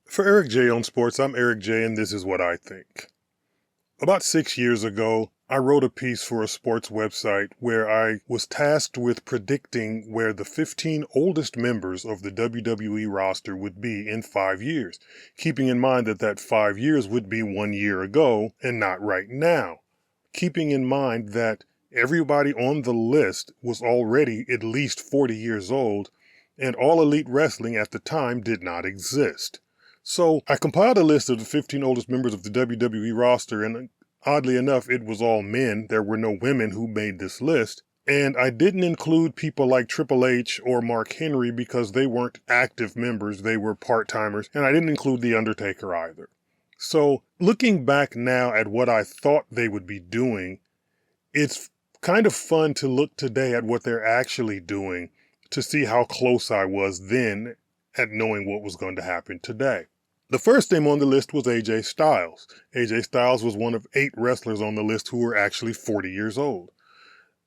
For Eric J on Sports, I'm Eric J, and this is what I think. About 6 years ago, I wrote a piece for a sports website where I was tasked with predicting where the 15 oldest members of the WWE roster would be in 5 years, keeping in mind that that 5 years would be 1 year ago and not right now. Keeping in mind that everybody on the list was already at least 40 years old, and All Elite Wrestling at the time did not exist. So I compiled a list of the 15 oldest members of the WWE roster, and oddly enough, it was all men. There were no women who made this list. And I didn't include people like Triple H or Mark Henry because they weren't active members, they were part-timers, and I didn't include The Undertaker either. So looking back now at what I thought they would be doing, it's kind of fun to look today at what they're actually doing to see how close I was then at knowing what was going to happen today. The first name on the list was AJ Styles. AJ Styles was one of 8 wrestlers on the list who were actually 40 years old.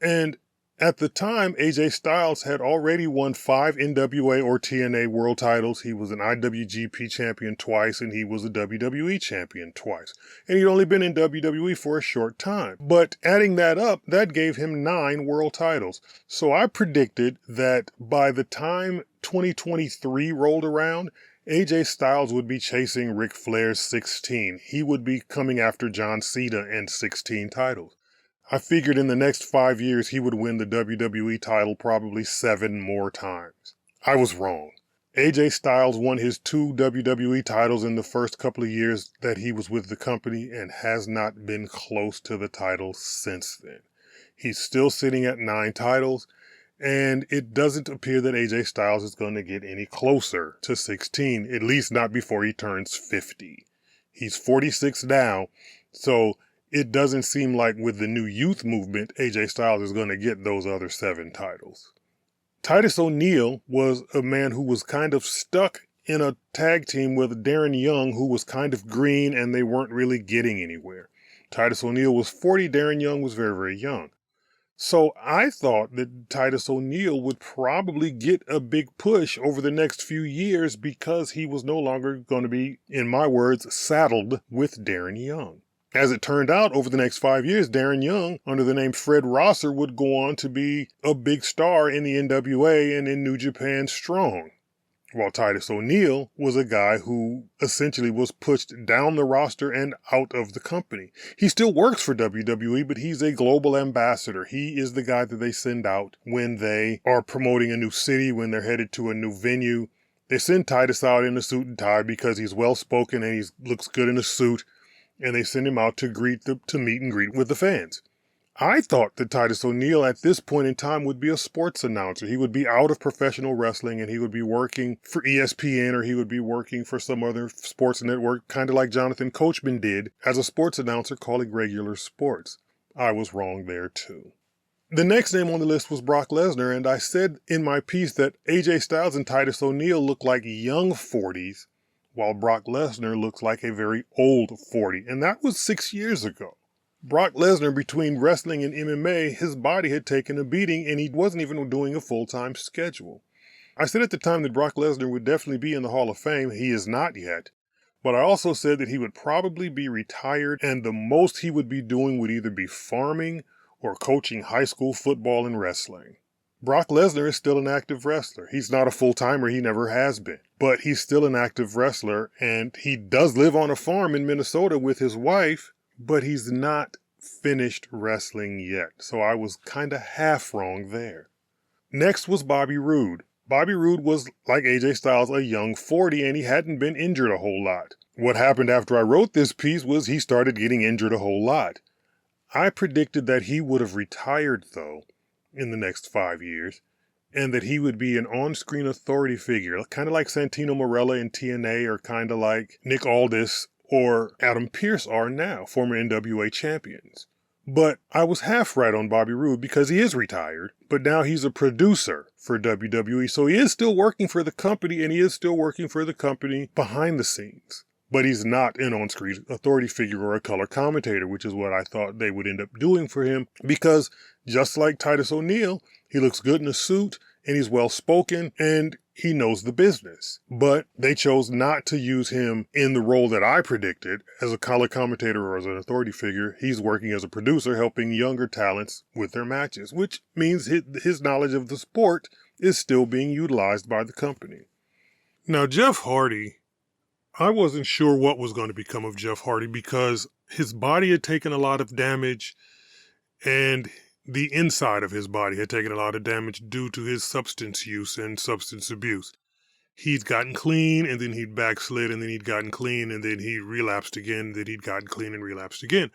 And at the time, AJ Styles had already won 5 NWA or TNA world titles. He was an IWGP champion twice, and he was a WWE champion twice. And he'd only been in WWE for a short time. But adding that up, that gave him 9 world titles. So I predicted that by the time 2023 rolled around, AJ Styles would be chasing Ric Flair's 16. He would be coming after John Cena and 16 titles. I figured in the next 5 years he would win the WWE title probably 7 more times. I was wrong. AJ Styles won his 2 WWE titles in the first couple of years that he was with the company and has not been close to the title since then. He's still sitting at 9 titles, and it doesn't appear that AJ Styles is going to get any closer to 16, at least not before he turns 50. He's 46 now, so it doesn't seem like with the new youth movement, AJ Styles is going to get those other 7 titles. Titus O'Neil was a man who was kind of stuck in a tag team with Darren Young, who was kind of green, and they weren't really getting anywhere. Titus O'Neil was 40, Darren Young was very, very young. So I thought that Titus O'Neil would probably get a big push over the next few years because he was no longer going to be, in my words, saddled with Darren Young. As it turned out, over the next 5 years, Darren Young, under the name Fred Rosser, would go on to be a big star in the NWA and in New Japan Strong. While Titus O'Neil was a guy who essentially was pushed down the roster and out of the company. He still works for WWE, but he's a global ambassador. He is the guy that they send out when they are promoting a new city, when they're headed to a new venue. They send Titus out in a suit and tie because he's well-spoken and he looks good in a suit, and they send him out to meet and greet with the fans. I thought that Titus O'Neil at this point in time would be a sports announcer. He would be out of professional wrestling and he would be working for ESPN or he would be working for some other sports network, kind of like Jonathan Coachman did as a sports announcer calling regular sports. I was wrong there too. The next name on the list was Brock Lesnar, and I said in my piece that AJ Styles and Titus O'Neil look like young 40s, while Brock Lesnar looks like a very old 40, and that was 6 years ago. Brock Lesnar, between wrestling and MMA, his body had taken a beating and he wasn't even doing a full-time schedule. I said at the time that Brock Lesnar would definitely be in the Hall of Fame. He is not yet. But I also said that he would probably be retired and the most he would be doing would either be farming or coaching high school football and wrestling. Brock Lesnar is still an active wrestler. He's not a full-timer, he never has been. But he's still an active wrestler, and he does live on a farm in Minnesota with his wife, but he's not finished wrestling yet, so I was kind of half wrong there. Next was Bobby Roode. Bobby Roode was, like AJ Styles, a young 40, and he hadn't been injured a whole lot. What happened after I wrote this piece was he started getting injured a whole lot. I predicted that he would have retired, though, in the next 5 years, and that he would be an on-screen authority figure, kind of like Santino Marella in TNA, or kind of like Nick Aldis or Adam Pearce are now, former NWA champions. But I was half right on Bobby Roode because he is retired, but now he's a producer for WWE, so he is still working for the company, and he is still working for the company behind the scenes. But he's not an on-screen authority figure or a color commentator, which is what I thought they would end up doing for him, because just like Titus O'Neil, he looks good in a suit, and he's well-spoken, and he knows the business. But they chose not to use him in the role that I predicted as a color commentator or as an authority figure. He's working as a producer, helping younger talents with their matches, which means his knowledge of the sport is still being utilized by the company. Now, Jeff Hardy, I wasn't sure what was going to become of Jeff Hardy because his body had taken a lot of damage and the inside of his body had taken a lot of damage due to his substance use and substance abuse. He'd gotten clean and then he'd backslid and then he'd gotten clean and then he relapsed again, and then he'd gotten clean and relapsed again.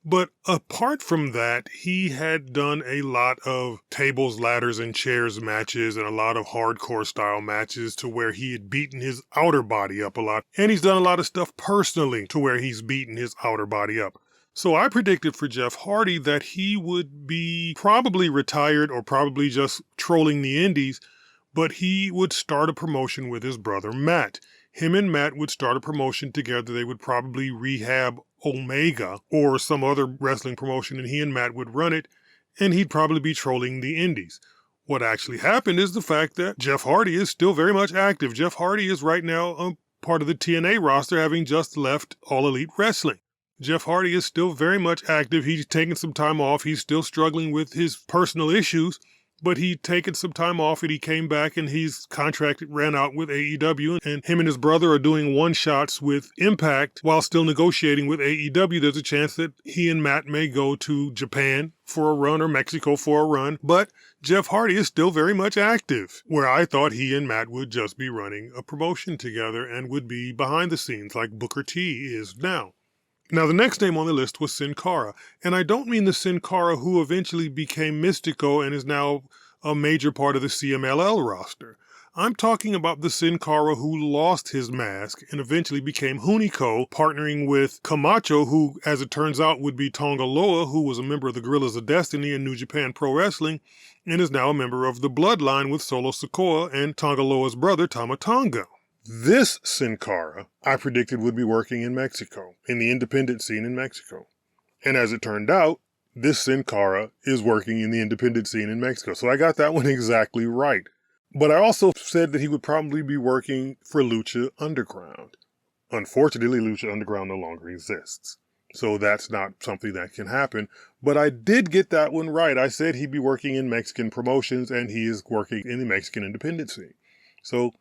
But apart from that, he had done a lot of tables, ladders, and chairs matches and a lot of hardcore style matches to where he had beaten his outer body up a lot. And he's done a lot of stuff personally to where he's beaten his outer body up. So I predicted for Jeff Hardy that he would be probably retired or probably just trolling the indies, but he would start a promotion with his brother Matt. Him and Matt would start a promotion together. They would probably rehab Omega or some other wrestling promotion, and he and Matt would run it, and he'd probably be trolling the indies. What actually happened is the fact that Jeff Hardy is still very much active. Jeff Hardy is right now a part of the TNA roster, having just left All Elite Wrestling. Jeff Hardy is still very much active. He's taken some time off. He's still struggling with his personal issues, but he'd taken some time off and he came back and his contract ran out with AEW, and him and his brother are doing one-shots with Impact while still negotiating with AEW. There's a chance that he and Matt may go to Japan for a run or Mexico for a run, but Jeff Hardy is still very much active, where I thought he and Matt would just be running a promotion together and would be behind the scenes like Booker T is now. Now, the next name on the list was Sin Cara, and I don't mean the Sin Cara who eventually became Mystico and is now a major part of the CMLL roster. I'm talking about the Sin Cara who lost his mask and eventually became Hunico, partnering with Camacho, who, as it turns out, would be Tonga Loa, who was a member of the Guerrillas of Destiny in New Japan Pro Wrestling, and is now a member of the Bloodline with Solo Sikoa and Tonga Loa's brother, Tama Tonga. This Sin Cara, I predicted would be working in Mexico, in the independent scene in Mexico. And as it turned out, this Sin Cara is working in the independent scene in Mexico. So I got that one exactly right. But I also said that he would probably be working for Lucha Underground. Unfortunately, Lucha Underground no longer exists. So that's not something that can happen. But I did get that one right. I said he'd be working in Mexican promotions, and he is working in the Mexican independent scene. So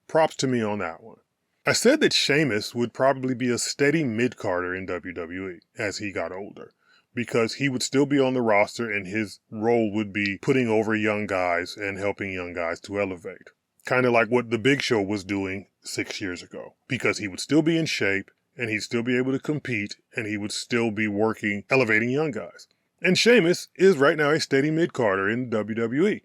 props to me on that one. I said that Sheamus would probably be a steady mid-carder in WWE as he got older, because he would still be on the roster and his role would be putting over young guys and helping young guys to elevate. Kind of like what the Big Show was doing 6 years ago, because he would still be in shape and he'd still be able to compete and he would still be working, elevating young guys. And Sheamus is right now a steady mid-carder in WWE.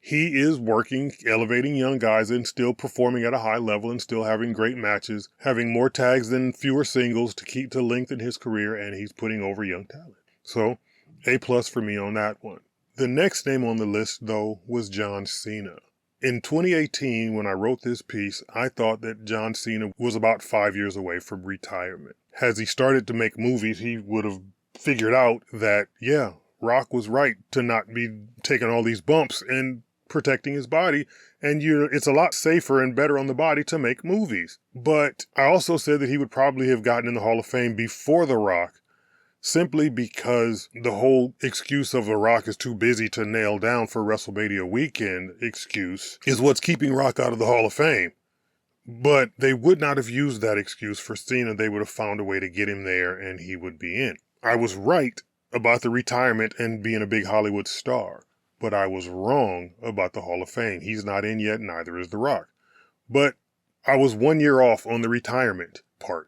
He is working, elevating young guys and still performing at a high level and still having great matches, having more tags than fewer singles to lengthen his career, and he's putting over young talent. So, A+ for me on that one. The next name on the list, though, was John Cena. In 2018, when I wrote this piece, I thought that John Cena was about 5 years away from retirement. As he started to make movies, he would have figured out that, yeah, Rock was right to not be taking all these bumps and protecting his body, and it's a lot safer and better on the body to make movies. But I also said that he would probably have gotten in the Hall of Fame before The Rock, simply because the whole excuse of The Rock is too busy to nail down for WrestleMania weekend excuse is what's keeping Rock out of the Hall of Fame. But they would not have used that excuse for Cena. They would have found a way to get him there and he would be in. I was right about the retirement and being a big Hollywood star, but I was wrong about the Hall of Fame. He's not in yet, neither is The Rock. But I was 1 year off on the retirement part.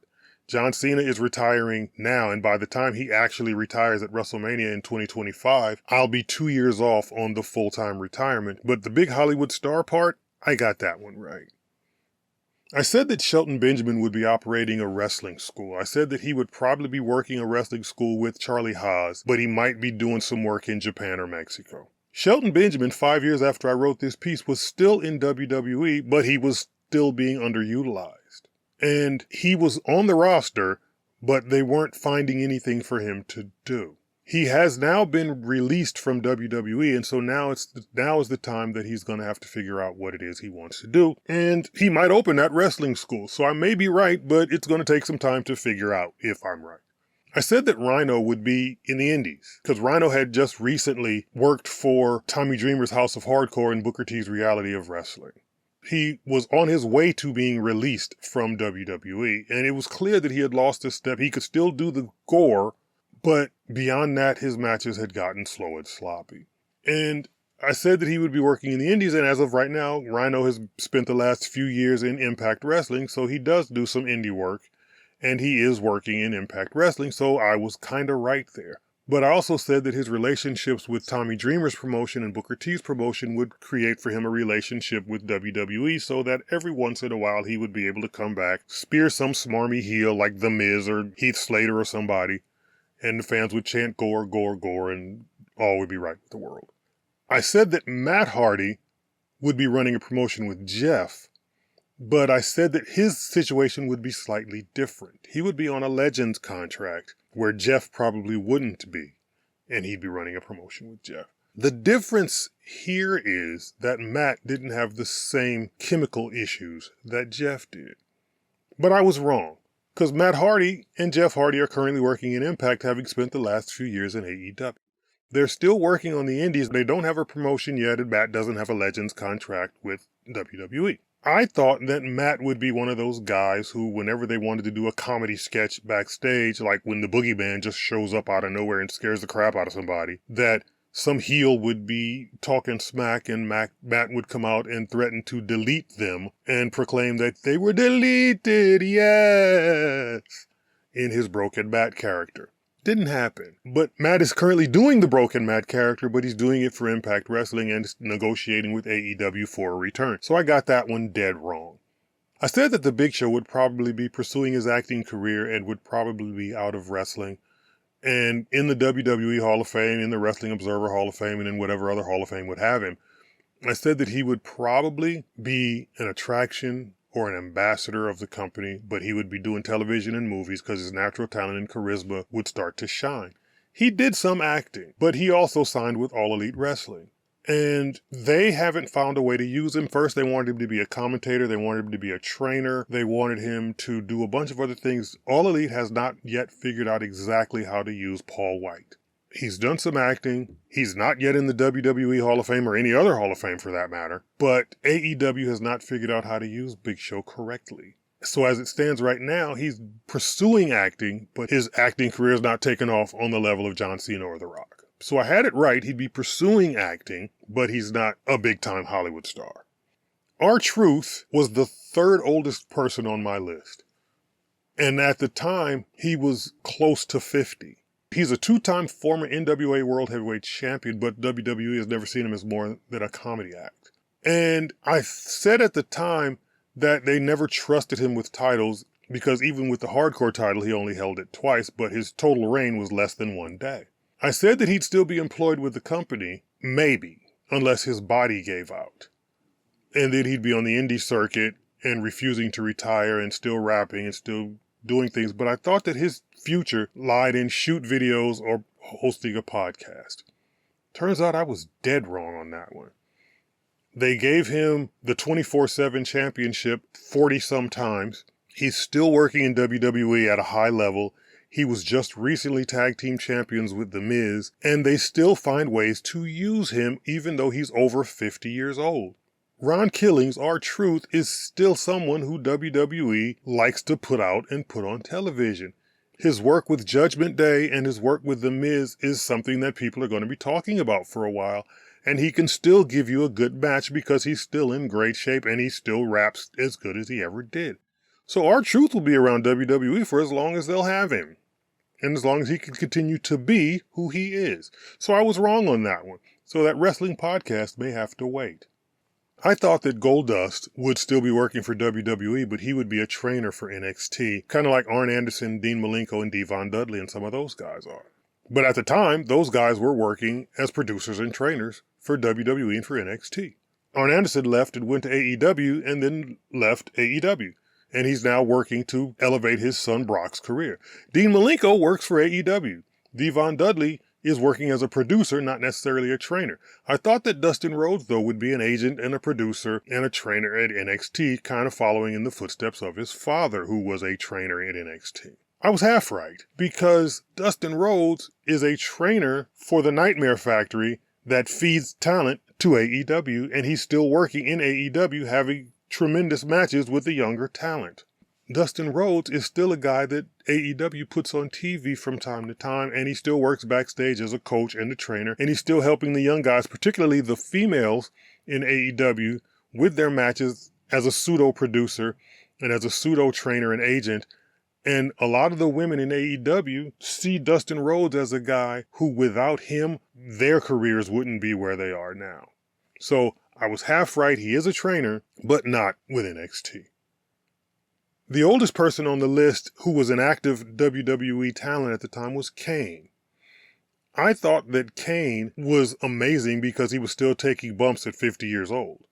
John Cena is retiring now, and by the time he actually retires at WrestleMania in 2025, I'll be 2 years off on the full-time retirement. But the big Hollywood star part, I got that one right. I said that Shelton Benjamin would be operating a wrestling school. I said that he would probably be working a wrestling school with Charlie Haas, but he might be doing some work in Japan or Mexico. Shelton Benjamin, 5 years after I wrote this piece, was still in WWE, but he was still being underutilized. And he was on the roster, but they weren't finding anything for him to do. He has now been released from WWE, and so now is the time that he's going to have to figure out what it is he wants to do. And he might open that wrestling school. So I may be right, but it's going to take some time to figure out if I'm right. I said that Rhyno would be in the Indies because Rhyno had just recently worked for Tommy Dreamer's House of Hardcore and Booker T's Reality of Wrestling. He was on his way to being released from WWE, and it was clear that he had lost his step. He could still do the gore, but beyond that, his matches had gotten slow and sloppy. And I said that he would be working in the Indies, and as of right now, Rhyno has spent the last few years in Impact Wrestling, so he does do some indie work, and he is working in Impact Wrestling, so I was kind of right there. But I also said that his relationships with Tommy Dreamer's promotion and Booker T's promotion would create for him a relationship with WWE so that every once in a while he would be able to come back, spear some smarmy heel like The Miz or Heath Slater or somebody, and the fans would chant gore, gore, gore, and all would be right with the world. I said that Matt Hardy would be running a promotion with Jeff, but I said that his situation would be slightly different. He would be on a Legends contract, where Jeff probably wouldn't be, and he'd be running a promotion with Jeff. The difference here is that Matt didn't have the same chemical issues that Jeff did. But I was wrong, because Matt Hardy and Jeff Hardy are currently working in Impact, having spent the last few years in AEW. They're still working on the Indies. They don't have a promotion yet, and Matt doesn't have a Legends contract with WWE. I thought that Matt would be one of those guys who, whenever they wanted to do a comedy sketch backstage, like when the boogeyman just shows up out of nowhere and scares the crap out of somebody, that some heel would be talking smack and Matt would come out and threaten to delete them and proclaim that they were deleted, yes, in his Broken Matt character. Didn't happen. But Matt is currently doing the Broken Matt character, but he's doing it for Impact Wrestling and negotiating with AEW for a return. So I got that one dead wrong. I said that the Big Show would probably be pursuing his acting career and would probably be out of wrestling and in the WWE Hall of Fame, in the Wrestling Observer Hall of Fame, and in whatever other Hall of Fame would have him. I said that he would probably be an attraction or an ambassador of the company, but he would be doing television and movies because his natural talent and charisma would start to shine. He did some acting, but he also signed with All Elite Wrestling. And they haven't found a way to use him. First, they wanted him to be a commentator. They wanted him to be a trainer. They wanted him to do a bunch of other things. All Elite has not yet figured out exactly how to use Paul White. He's done some acting. He's not yet in the WWE Hall of Fame or any other Hall of Fame for that matter. But AEW has not figured out how to use Big Show correctly. So as it stands right now, he's pursuing acting, but his acting career is not taken off on the level of John Cena or The Rock. So I had it right. He'd be pursuing acting, but he's not a big-time Hollywood star. R-Truth was the third oldest person on my list. And at the time, he was close to 50. He's a two-time former NWA World Heavyweight Champion, but WWE has never seen him as more than a comedy act. And I said at the time that they never trusted him with titles because even with the hardcore title, he only held it twice, but his total reign was less than 1 day. I said that he'd still be employed with the company, maybe, unless his body gave out. And then he'd be on the indie circuit and refusing to retire and still rapping and still doing things, but I thought that his future lied in shoot videos or hosting a podcast. Turns out I was dead wrong on that one. They gave him the 24/7 championship 40-some times. He's still working in WWE at a high level. He was just recently tag team champions with The Miz, and they still find ways to use him even though he's over 50 years old. Ron Killings, R-Truth, is still someone who WWE likes to put out and put on television. His work with Judgment Day and his work with The Miz is something that people are going to be talking about for a while, and he can still give you a good match because he's still in great shape and he still raps as good as he ever did. So R-Truth will be around WWE for as long as they'll have him, and as long as he can continue to be who he is. So I was wrong on that one. So that wrestling podcast may have to wait. I thought that Goldust would still be working for WWE, but he would be a trainer for NXT, kind of like Arn Anderson, Dean Malenko, and Devon Dudley, and some of those guys are. But at the time, those guys were working as producers and trainers for WWE and for NXT. Arn Anderson left and went to AEW and then left AEW. And he's now working to elevate his son Brock's career. Dean Malenko works for AEW. Devon Dudley is working as a producer, not necessarily a trainer. I thought that Dustin Rhodes, though, would be an agent and a producer and a trainer at NXT, kind of following in the footsteps of his father, who was a trainer at NXT. I was half right, because Dustin Rhodes is a trainer for the Nightmare Factory that feeds talent to AEW, and he's still working in AEW, having tremendous matches with the younger talent. Dustin Rhodes is still a guy that AEW puts on TV from time to time, and he still works backstage as a coach and a trainer, and he's still helping the young guys, particularly the females in AEW, with their matches as a pseudo-producer and as a pseudo-trainer and agent. And a lot of the women in AEW see Dustin Rhodes as a guy who, without him, their careers wouldn't be where they are now. So I was half right, he is a trainer, but not with NXT. The oldest person on the list who was an active WWE talent at the time was Kane. I thought that Kane was amazing because he was still taking bumps at 50 years old.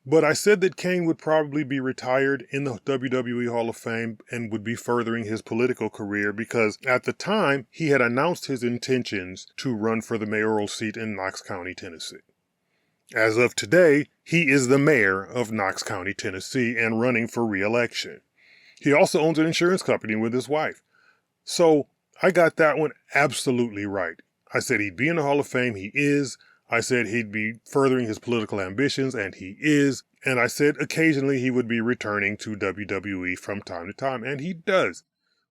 But I said that Kane would probably be retired in the WWE Hall of Fame and would be furthering his political career because at the time he had announced his intentions to run for the mayoral seat in Knox County, Tennessee. As of today, he is the mayor of Knox County, Tennessee, and running for re-election. He also owns an insurance company with his wife. So I got that one absolutely right. I said he'd be in the Hall of Fame. He is. I said he'd be furthering his political ambitions, and he is. And I said occasionally he would be returning to WWE from time to time, and he does.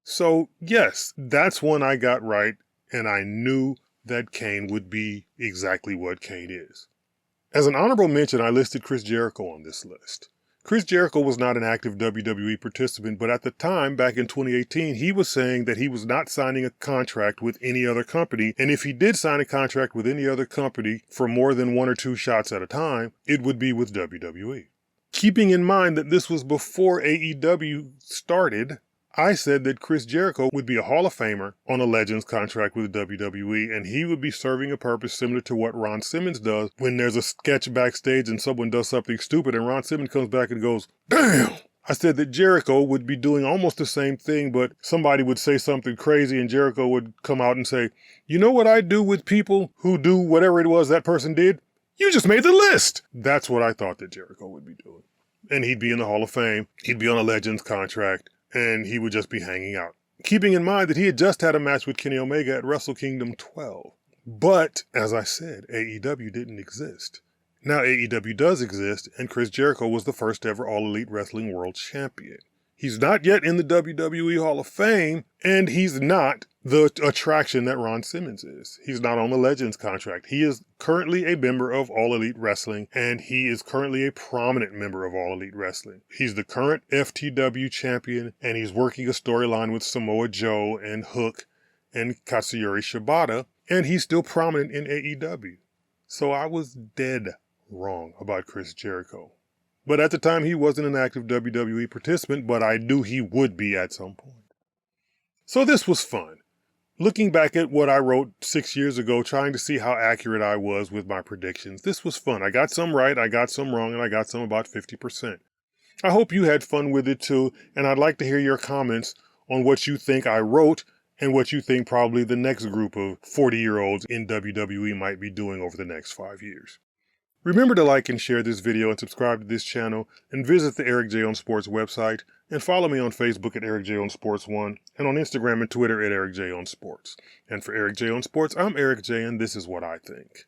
So yes, that's one I got right, and I knew that Kane would be exactly what Kane is. As an honorable mention, I listed Chris Jericho on this list. Chris Jericho was not an active WWE participant, but at the time, back in 2018, he was saying that he was not signing a contract with any other company, and if he did sign a contract with any other company for more than 1 or 2 shots at a time, it would be with WWE. Keeping in mind that this was before AEW started, I said that Chris Jericho would be a Hall of Famer on a Legends contract with WWE, and he would be serving a purpose similar to what Ron Simmons does when there's a sketch backstage and someone does something stupid and Ron Simmons comes back and goes, "Damn!" I said that Jericho would be doing almost the same thing, but somebody would say something crazy and Jericho would come out and say, "You know what I do with people who do whatever it was that person did? You just made the list!" That's what I thought that Jericho would be doing. And he'd be in the Hall of Fame, he'd be on a Legends contract, and he would just be hanging out. Keeping in mind that he had just had a match with Kenny Omega at Wrestle Kingdom 12. But, as I said, AEW didn't exist. Now AEW does exist, and Chris Jericho was the first ever All Elite Wrestling World Champion. He's not yet in the WWE Hall of Fame, and he's not the attraction that Ron Simmons is. He's not on the Legends contract. He is currently a member of All Elite Wrestling, and he is currently a prominent member of All Elite Wrestling. He's the current FTW champion, and he's working a storyline with Samoa Joe and Hook and Katsuyori Shibata, and he's still prominent in AEW. So I was dead wrong about Chris Jericho. But at the time, he wasn't an active WWE participant, but I knew he would be at some point. So this was fun. Looking back at what I wrote 6 years ago, trying to see how accurate I was with my predictions, this was fun. I got some right, I got some wrong, and I got some about 50%. I hope you had fun with it too, and I'd like to hear your comments on what you think I wrote and what you think probably the next group of 40-year-olds in WWE might be doing over the next 5 years. Remember to like and share this video and subscribe to this channel, and visit the Eric J on Sports website, and follow me on Facebook at Eric J on Sports 1, and on Instagram and Twitter at Eric J on Sports. And for Eric J on Sports, I'm Eric J, and this is what I think.